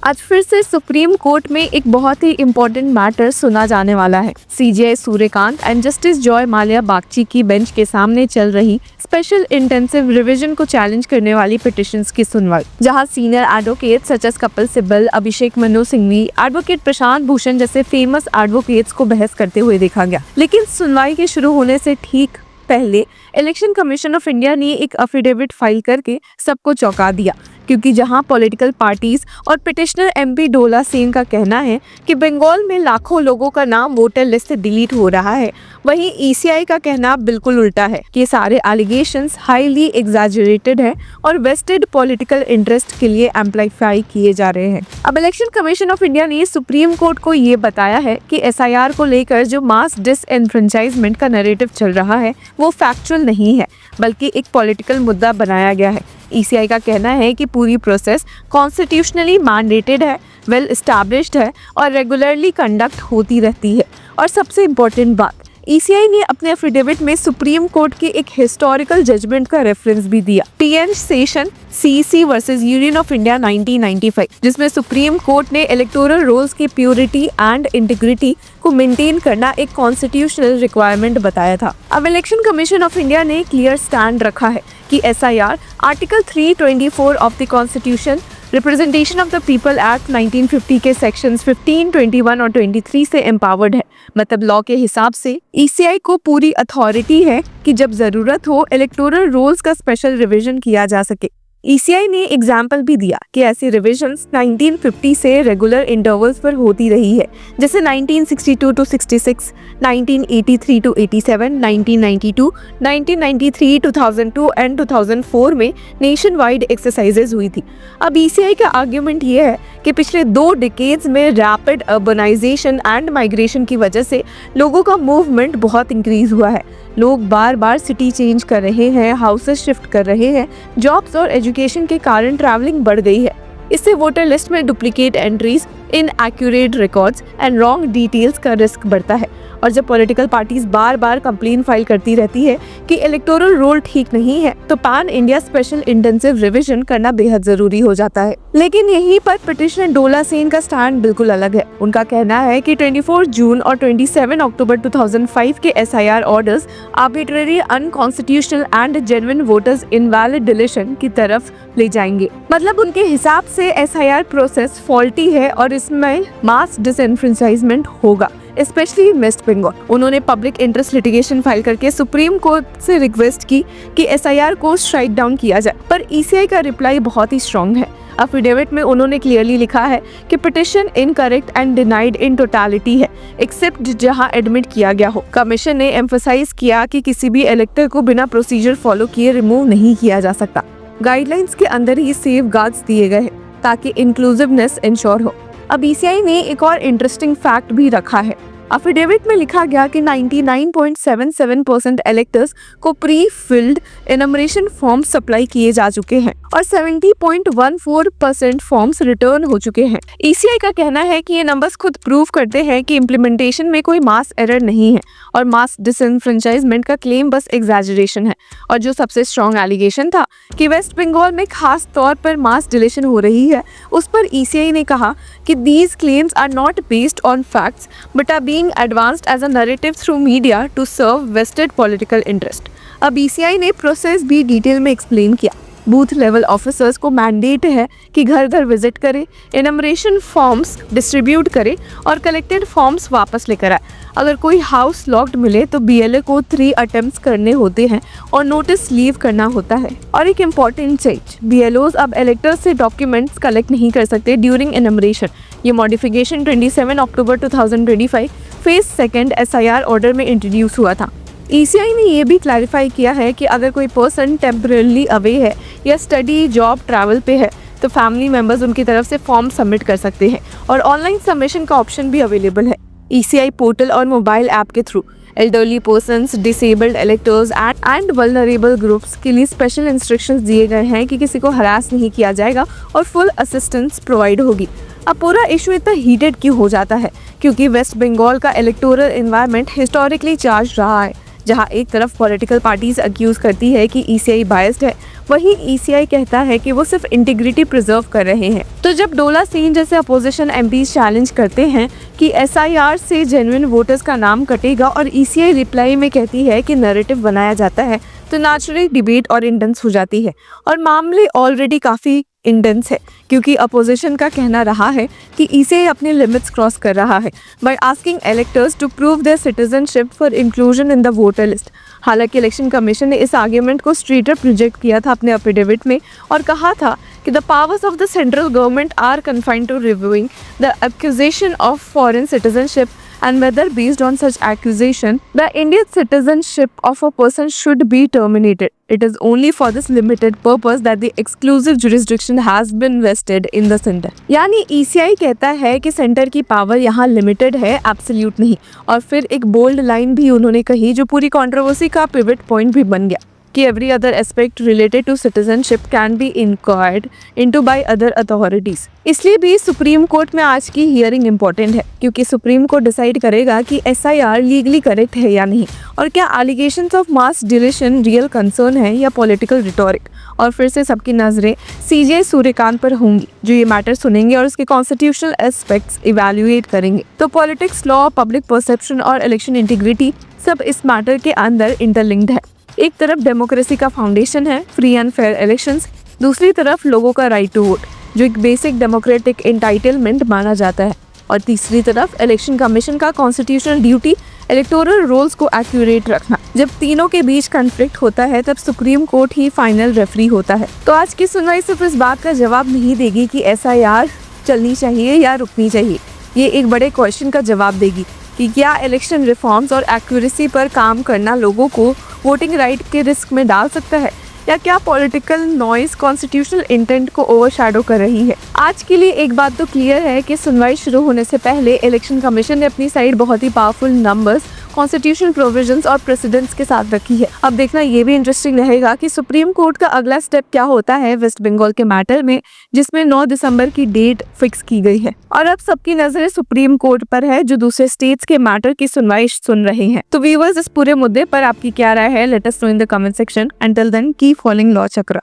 आज फिर से सुप्रीम कोर्ट में एक बहुत ही इम्पोर्टेंट मैटर सुना जाने वाला है। CJI Surya Kant and justice Joymalya Bagchi की बेंच के सामने चल रही स्पेशल इंटेंसिव रिवीजन को चैलेंज करने वाली पिटिशंस की सुनवाई, जहां senior advocate such as Kapil Sibal, Abhishek Manu Singhvi, advocate Prashant Bhushan जैसे फेमस एडवोकेट्स को बहस करते हुए देखा गया। लेकिन सुनवाई के शुरू होने से ठीक पहले इलेक्शन कमीशन ऑफ इंडिया ने एक एफिडेविट फाइल करके सबको चौंका दिया, क्योंकि जहां पॉलिटिकल पार्टीज और पिटिशनर एमपी डोला सेन का कहना है कि बंगाल में लाखों लोगों का नाम वोटर लिस्ट से डिलीट हो रहा है, वहीं ईसीआई का कहना बिल्कुल उल्टा है कि सारे एलिगेशंस हाईली एग्जैजरेटेड है और वेस्टेड पॉलिटिकल इंटरेस्ट के लिए एम्पलीफाई किए जा रहे हैं। अब इलेक्शन कमीशन ऑफ इंडिया ने सुप्रीम कोर्ट को ये बताया है कि एसआईआर को लेकर जो मास डिसएनफ्रेंचाइजमेंट का नैरेटिव चल रहा है वो फैक्चुअल नहीं है, बल्कि एक पॉलिटिकल मुद्दा बनाया गया है। ईसीआई का कहना है कि पूरी प्रोसेस कॉन्स्टिट्यूशनली मैंडेटेड है, वेल एस्टैब्लिश्ड है और रेगुलरली कंडक्ट होती रहती है। और सबसे इम्पोर्टेंट बात, ईसीआई ने अपने एफिडेविट में सुप्रीम कोर्ट के एक हिस्टोरिकल जजमेंट का रेफरेंस भी दिया, TN session CC versus union of India 1995, जिसमें सुप्रीम कोर्ट ने इलेक्टोरल रोल्स की प्योरिटी एंड इंटीग्रिटी को मेंटेन करना एक कॉन्स्टिट्यूशनल रिक्वायरमेंट बताया था। अब इलेक्शन कमीशन ऑफ इंडिया ने क्लियर स्टैंड रखा है कि SIR article 324 of the constitution representation of the people act 1950 के सेक्शंस 15, 21 और 23 से एम्पावर्ड है। मतलब लॉ के हिसाब से ईसीआई को पूरी अथॉरिटी है कि जब जरूरत हो इलेक्टोरल रोल्स का स्पेशल रिवीजन किया जा सके। ईसीआई ने एग्जाम्पल भी दिया कि ऐसी रिविजन्स 1950 से रेगुलर इंटरवल्स पर होती रही है, जैसे 1962 टू 66, 1983 टू 87, 1992, 1993, 2002 एंड 2004 में नेशन वाइड एक्सरसाइजेज हुई थी। अब ईसीआई का आर्ग्यूमेंट ये है कि पिछले 2 डिकेड्स में रैपिड अर्बनाइजेशन एंड माइग्रेशन की वजह से लोगों का मूवमेंट बहुत इंक्रीज हुआ है। लोग बार बार सिटी चेंज कर रहे हैं, हाउसेस शिफ्ट कर रहे हैं, जॉब्स और एजुकेशन के कारण ट्रैवलिंग बढ़ गई है। इससे वोटर लिस्ट में duplicate entries, inaccurate records and wrong details का रिस्क बढ़ता है। और जब पॉलिटिकल पार्टीज बार बार कंप्लेन फाइल करती रहती है कि इलेक्टोरल रोल ठीक नहीं है, तो pan India special intensive revision करना बेहद जरूरी हो जाता है। लेकिन यहीं पर पिटिशनर डोला सेन का स्टैंड बिल्कुल अलग है। उनका कहना है कि 24 जून और 27 अक्टूबर 2005 के SIR orders arbitrary, unconstitutional and genuine voters invalid deletion की तरफ ले जाएंगे। मतलब उनके हिसाब से एसआईआर प्रोसेस फॉल्टी है और इसमें मास डिसएनफ्रेंचाइजमेंट होगा, स्पेशली वेस्ट बंगाल। उन्होंने पब्लिक इंटरेस्ट लिटिगेशन फाइल करके सुप्रीम कोर्ट से रिक्वेस्ट की कि एसआईआर को स्ट्राइक डाउन किया जाए, पर ईसीआई का रिप्लाई बहुत ही स्ट्रॉन्ग है। एफिडेविट में उन्होंने क्लियरली लिखा है कि petition incorrect and denied in totality है, एक्सेप्ट जहां एडमिट किया गया हो। कमीशन ने एम्फसाइज किया कि किसी भी इलेक्टर को बिना प्रोसीजर फॉलो किए रिमूव नहीं किया जा सकता। गाइडलाइंस के अंदर ही सेफ गार्ड्स दिए गए हैं ताकि इंक्लूसिवनेस इंश्योर हो। अब ईसीआई ने एक और इंटरेस्टिंग फैक्ट भी रखा है। एफिडेविट में लिखा गया कि 99.77% इलेक्टर्स को प्री फिल्ड एनमरेशन फॉर्म्स सप्लाई किए जा चुके हैं और 70.14% फॉर्म्स रिटर्न हो चुके हैं। ईसीआई का कहना है कि ये नंबर्स खुद प्रूव करते हैं कि इम्प्लीमेंटेशन में कोई मास एरर नहीं है और मास डिसएनफ्रेंचाइजमेंट का क्लेम बस एग्जैजरेशन है। और जो सबसे स्ट्रॉन्ग एलिगेशन था कि वेस्ट बंगाल में खास तौर पर मास डिलीशन हो रही है, उस पर ईसीआई ने कहा कि these claims are not based on facts but are being advanced as a narrative through media to serve vested political interest। अब ईसीआई ने प्रोसेस भी डिटेल में एक्सप्लेन किया। बूथ लेवल ऑफिसर्स को मैंडेट है कि घर घर विजिट करे, एनमरेशन फॉर्म्स डिस्ट्रीब्यूट करे और कलेक्टेड फॉर्म्स वापस लेकर आए। अगर कोई हाउस लॉक्ड मिले तो बीएलए को 3 अटेम्प्ट्स करने होते हैं और नोटिस लीव करना होता है। और एक इम्पॉर्टेंट चेंज, बीएलओज अब इलेक्टर्स से डॉक्यूमेंट्स कलेक्ट नहीं कर सकते ड्यूरिंग एनमरेशन। ये मॉडिफिकेशन 27 अक्टूबर 2025 फेज 2 एसआईआर ऑर्डर में इंट्रोड्यूस हुआ था। ईसीआई ने ये भी क्लैरिफाई किया है कि अगर कोई पर्सन टेम्पररी अवे है या स्टडी, जॉब, ट्रैवल पे है तो फैमिली मेंबर्स उनकी तरफ से फॉर्म सबमिट कर सकते हैं और ऑनलाइन सबमिशन का ऑप्शन भी अवेलेबल है ईसीआई पोर्टल और मोबाइल ऐप के through. Elderly persons, disabled electors and vulnerable groups के लिए स्पेशल इंस्ट्रक्शंस दिए गए हैं कि किसी को हरास नहीं किया जाएगा और फुल असिस्टेंस प्रोवाइड होगी। अब पूरा इशू इतना हीटेड क्यों हो जाता है? क्योंकि वेस्ट बंगाल का इलेक्टोरल एनवायरनमेंट हिस्टोरिकली चार्ज रहा है, जहां एक तरफ पॉलिटिकल पार्टीज अक्यूज करती है कि ईसीआई बायस्ड है, वही ECI कहता है कि वो सिर्फ इंटीग्रिटी प्रिजर्व कर रहे हैं। तो जब डोला सेन जैसे अपोजिशन MPs चैलेंज करते हैं कि SIR से जेन्युइन वोटर्स का नाम कटेगा और ECI रिप्लाई में कहती है कि नैरेटिव बनाया जाता है, तो नेचुरली डिबेट और इंटेंस हो जाती है। और मामले ऑलरेडी काफ़ी इंटेंस है क्योंकि अपोजिशन का कहना रहा है कि ECI अपने लिमिट्स क्रॉस कर रहा है by asking electors to prove their citizenship for inclusion in the voter list. हालांकि इलेक्शन कमीशन ने इस आर्ग्यूमेंट को स्ट्रेटर प्रोजेक्ट किया था अपने एफिडेविट में और कहा था कि the powers of the central government are confined to reviewing the accusation of foreign citizenship and whether based on such accusation the Indian citizenship of a person should be terminated. It is only for this limited purpose that the exclusive jurisdiction has been vested in the center. यानी ECI कहता है कि centre की power यहाँ limited है, absolute नहीं। और फिर एक बोल्ड लाइन भी उन्होंने कही जो पूरी कंट्रोवर्सी का पिवट पॉइंट भी बन गया कि every other aspect related to citizenship can be inquired into by other authorities। इसलिए भी सुप्रीम कोर्ट में आज की हियरिंग इम्पोर्टेंट है क्योंकि सुप्रीम कोर्ट डिसाइड करेगा कि SIR लीगली करेक्ट है या नहीं और क्या allegations of mass deletion real concern है या पॉलिटिकल रिटोरिक। और फिर से सबकी नजरें CJ सूर्यकांत पर होंगी जो ये मैटर सुनेंगे और उसके कॉन्स्टिट्यूशनल एस्पेक्ट्स इवैल्यूएट करेंगे। तो पॉलिटिक्स, लॉ, पब्लिक परसेप्शन और इलेक्शन इंटीग्रिटी सब इस मैटर के अंदर इंटरलिंक्ड है। एक तरफ डेमोक्रेसी का फाउंडेशन है फ्री एंड फेयर इलेक्शंस, दूसरी तरफ लोगों का राइट टू वोट जो एक बेसिक डेमोक्रेटिक एंटाइटलमेंट माना जाता है, और तीसरी तरफ इलेक्शन कमीशन का कॉन्स्टिट्यूशनल ड्यूटी इलेक्टोरल रोल्स को एक्यूरेट रखना। जब तीनों के बीच कॉन्फ्लिक्ट होता है तब सुप्रीम कोर्ट ही फाइनल रेफरी होता है। तो आज की सुनवाई सिर्फ इस बात का जवाब नहीं देगी कि SIR चलनी चाहिए या रुकनी चाहिए, ये एक बड़े क्वेश्चन का जवाब देगी कि क्या इलेक्शन रिफॉर्म्स और एक्यूरेसी पर काम करना लोगों को वोटिंग राइट के रिस्क में डाल सकता है, या क्या पॉलिटिकल नॉइस कॉन्स्टिट्यूशनल इंटेंट को ओवरशैडो कर रही है। आज के लिए एक बात तो क्लियर है कि सुनवाई शुरू होने से पहले इलेक्शन कमीशन ने अपनी साइड बहुत ही पावरफुल नंबर्स, कॉन्स्टिट्यूशनल प्रोविजंस और प्रेसिडेंट्स के साथ रखी है। अब देखना ये भी इंटरेस्टिंग रहेगा कि सुप्रीम कोर्ट का अगला स्टेप क्या होता है वेस्ट बंगाल के मैटर में, जिसमें 9 दिसंबर की डेट फिक्स की गई है। और अब सबकी नजरें सुप्रीम कोर्ट पर है जो दूसरे स्टेट्स के मैटर की सुनवाई सुन रहे हैं। तो व्यूअर्स, इस पूरे मुद्दे पर आपकी क्या राय है? Let us know in the comment section. Until then keep following law chakra.